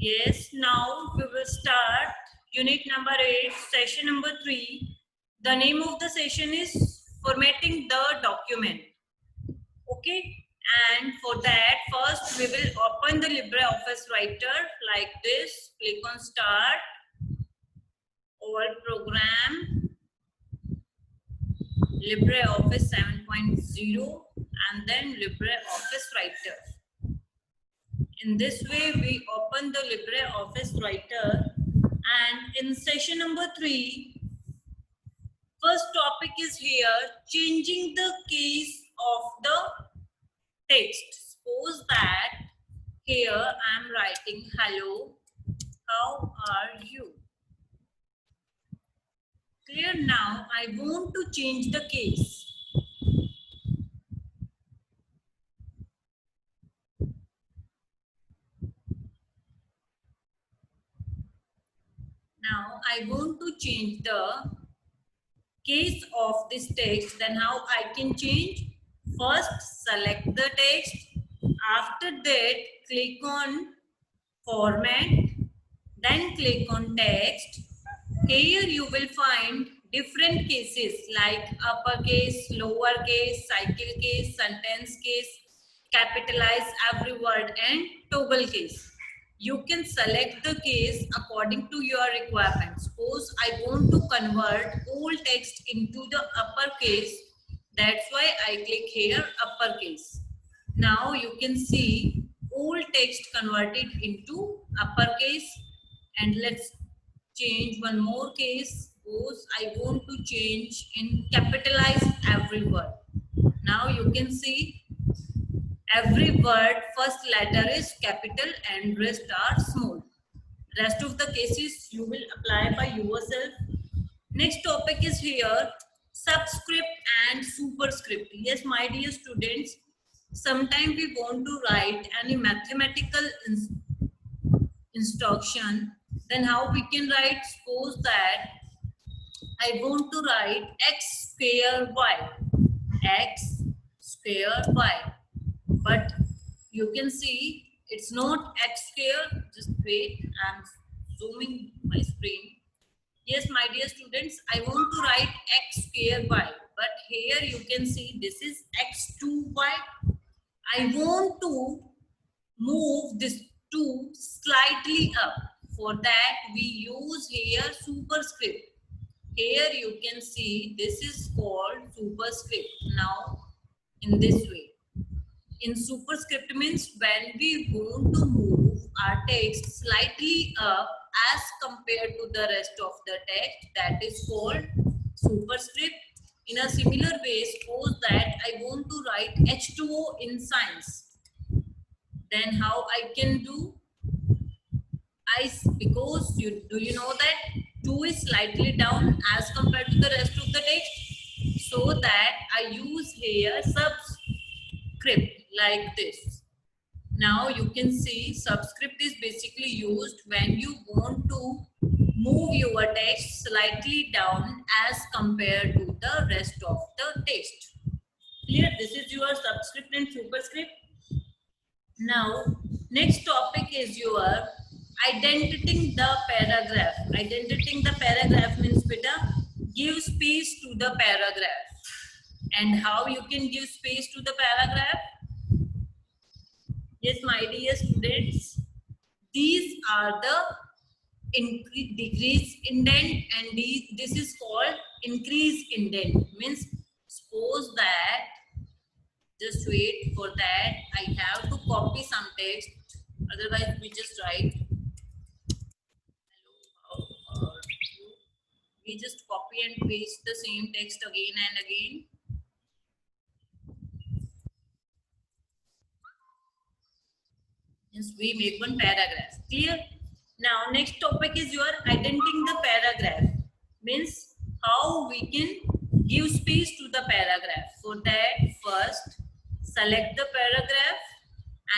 Yes, now we will start unit number 8, session number 3. The name of the session is formatting the document. Okay, and for that, first we will open the LibreOffice Writer like this. Click on Start, All Program, LibreOffice 7.0, and then LibreOffice Writer. In this way, we open the LibreOffice Writer, and in session number 3, first topic is here, changing the case of the text. Suppose that here I am writing, hello, how are you? Clear? Now I want to change the case. Now I want to change the case of this text. Then how I can change? First select the text. After that click on format. Then click on text. Here you will find different cases like uppercase, lowercase, cycle case, sentence case, capitalize every word and toggle case. You can select the case according to your requirements. Suppose I want to convert all text into the uppercase. That's why I click here uppercase. Now you can see all text converted into uppercase. And let's change one more case. Suppose I want to change in capitalize every word. Now you can see every word first letter is capital and rest are small. Rest of the cases you will apply by yourself. Next topic is here, subscript and superscript. Yes, my dear students, sometimes we want to write any mathematical instruction. Then how we can write? Suppose that I want to write x square y, x square y, but you can see it's not x square. Just wait, I'm zooming my screen. Yes, my dear students, I want to write x square y, but here you can see this is x2y. I want to move this 2 slightly up. For that we use here superscript. Here you can see this is called superscript. Now in this way, in superscript means when we want to move our text slightly up as compared to the rest of the text, that is called superscript. In a similar way, suppose that I want to write H2O in science. Then how I can do? Because you know that 2 is slightly down as compared to the rest of the text, so that I use here subscript like this. Now you can see subscript is basically used when you want to move your text slightly down as compared to the rest of the text. Clear? This is your subscript and superscript. Now next topic is your identifying the paragraph. Identifying the paragraph means beta, give space to the paragraph. And how you can give space to the paragraph? Yes, my dear students, these are the decrease indent, and this is called increase indent. Means suppose that, just wait, for that I have to copy some text, otherwise we just write we just copy and paste the same text again and again. Yes, we make one paragraph. Clear? Now next topic is your identifying the paragraph. Means how we can give space to the paragraph. For that, first select the paragraph,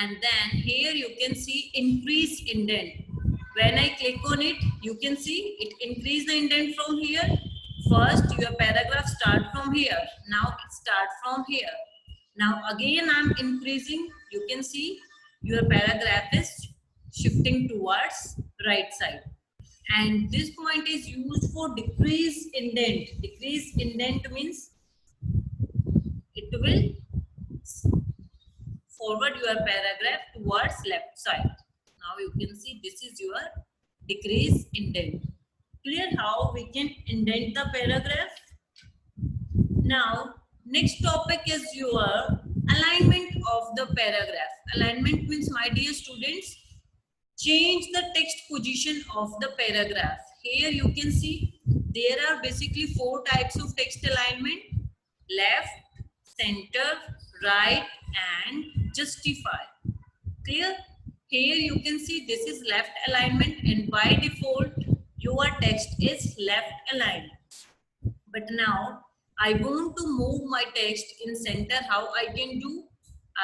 and then here you can see increase indent. When I click on it, you can see it increase the indent from here. First your paragraph start from here. Now it start from here. Now again I'm increasing. You can see your paragraph is shifting towards right side. And this point is used for decrease indent. Decrease indent means it will forward your paragraph towards left side. Now you can see this is your decrease indent. Clear how we can indent the paragraph? Now next topic is your alignment of the paragraph. Alignment means, my dear students, change the text position of the paragraph. Here you can see there are basically 4 types of text alignment: left, center, right, and justify. Clear? Here you can see this is left alignment, and by default your text is left aligned. But now I want to move my text in center. How I can do?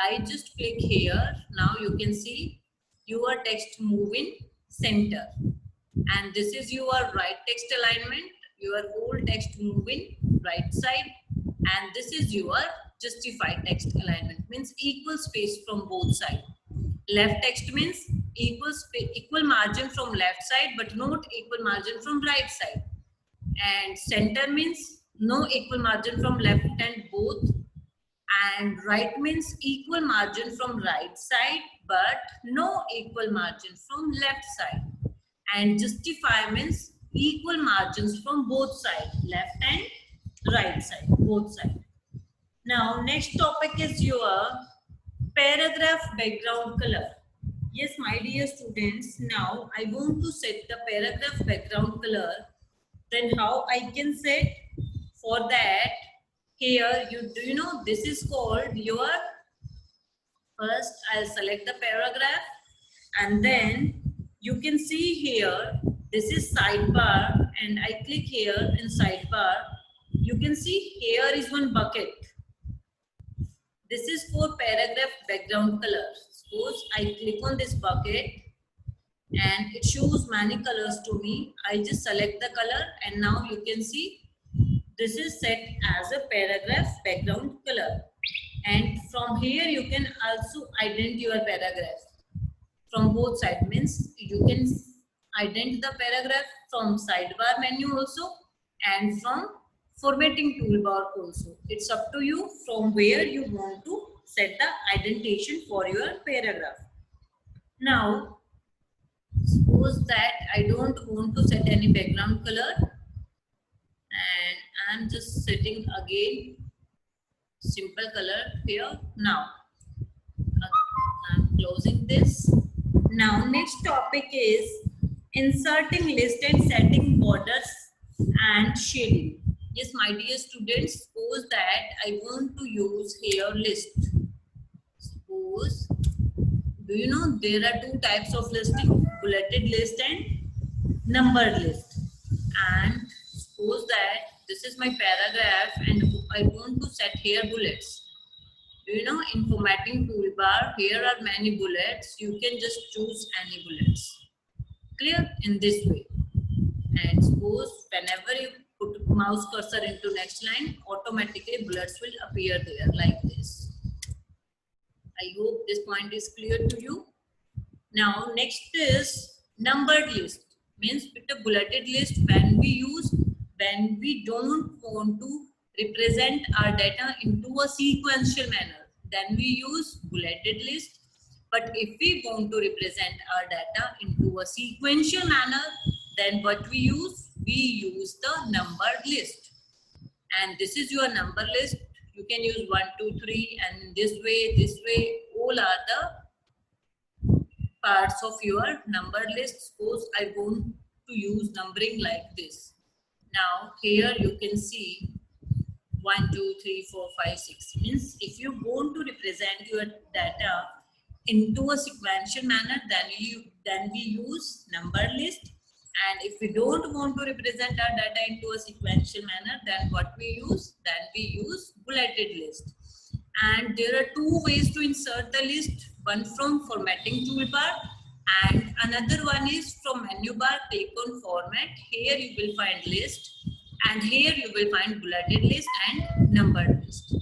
I just click here. Now you can see your text move in center, and this is your right text alignment. Your whole text move in right side, and this is your justified text alignment, means equal space from both sides. Left text means equal margin from left side but not equal margin from right side, and center means no equal margin from left and both, and right means equal margin from right side but no equal margin from left side, and justify means equal margins from both sides, left and right side, both sides. Now next topic is your paragraph background color. Yes, my dear students, now I want to set the paragraph background color. Then how I can set? For that, here you know this is called your, first I'll select the paragraph, and then you can see here this is sidebar, and I click here in sidebar. You can see here is one bucket. This is for paragraph background color. Suppose I click on this bucket and it shows many colors to me. I just select the color, and now you can see this is set as a paragraph background color. And from here you can also ident your paragraph from both sides, means you can ident the paragraph from sidebar menu also and from formatting toolbar also. It's up to you from where you want to set the indentation for your paragraph. Now suppose that I don't want to set any background color, and I'm just setting again simple color here. Now I'm closing this. Now next topic is inserting list and setting borders and shading. Yes, my dear students, suppose that I want to use here list. Suppose, do you know there are 2 types of listing: bulleted list and numbered list. And suppose that this is my paragraph and I want to set here bullets. Do you know in formatting toolbar here are many bullets. You can just choose any bullets. Clear? In this way. And suppose whenever you put mouse cursor into next line, automatically bullets will appear there like this. I hope this point is clear to you. Now next is numbered list. Means with a bulleted list, when we don't want to represent our data into a sequential manner, then we use bulleted list. But if we want to represent our data into a sequential manner, then what we use? We use the numbered list. And this is your number list. You can use 1, 2, 3, and this way, all are the parts of your numbered list. Suppose I want to use numbering like this. Now here you can see 1, 2, 3, 4, 5, 6. Means if you want to represent your data into a sequential manner, then we use numbered list. And if we don't want to represent our data into a sequential manner, then what we use? Then we use bulleted list. And there are 2 ways to insert the list. One from formatting toolbar and another one is from menu bar. Click on format. Here you will find list, and here you will find bulleted list and numbered list.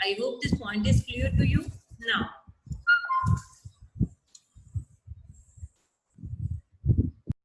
I hope this point is clear to you. Now